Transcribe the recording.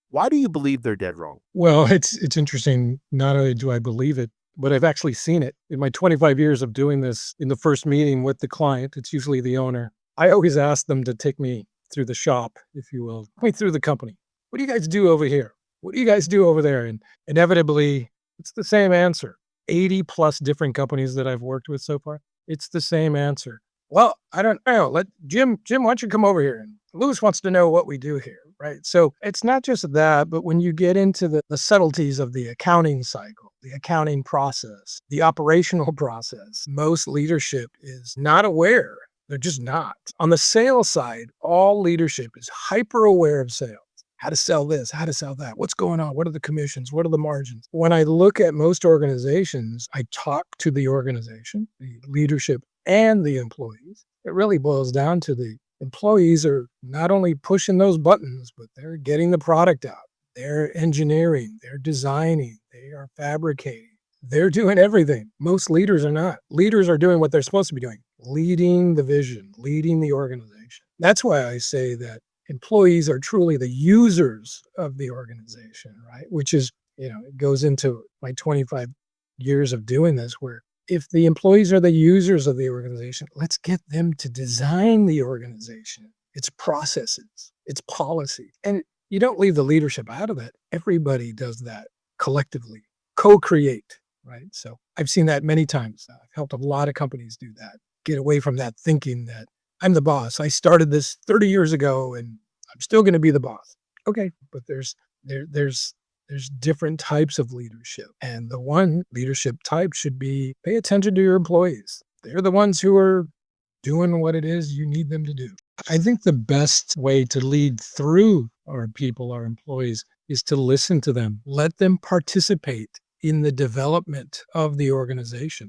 Why do you believe they're dead wrong? Well, it's interesting. Not only do I believe it, but I've actually seen it in my 25 years of doing this. In the first meeting with the client, it's usually the owner. I always ask them to take me through the shop, if you will, take me through the company. What do you guys do over here? What do you guys do over there? And inevitably, it's the same answer. 80 plus different companies that I've worked with so far, it's the same answer. Well, I don't know. Let Jim, why don't you come over here? And Lewis wants to know what we do here, right? So it's not just that, but when you get into the subtleties of the accounting cycle, the accounting process, the operational process, most leadership is not aware. They're just not. On the sales side, all leadership is hyper aware of sales. How to sell this, how to sell that, what's going on, what are the commissions, what are the margins? When I look at most organizations, I talk to the organization, the leadership, and the employees. It really boils down to the employees are not only pushing those buttons, but they're getting the product out. They're engineering, they're designing, they are fabricating. They're doing everything. Most leaders are not. Leaders are doing what they're supposed to be doing, leading the vision, leading the organization. That's why I say that employees are truly the users of the organization, right? Which is, it goes into my 25 years of doing this, where if the employees are the users of the organization, let's get them to design the organization, its processes, its policy. And you don't leave the leadership out of it. Everybody does that collectively, co-create, right? So I've seen that many times. I've helped a lot of companies do that, get away from that thinking that I'm the boss. I started this 30 years ago and I'm still going to be the boss. Okay, but there's different types of leadership. And the one leadership type should be pay attention to your employees. They're the ones who are doing what it is you need them to do. I think the best way to lead through our people, our employees, is to listen to them. Let them participate in the development of the organization.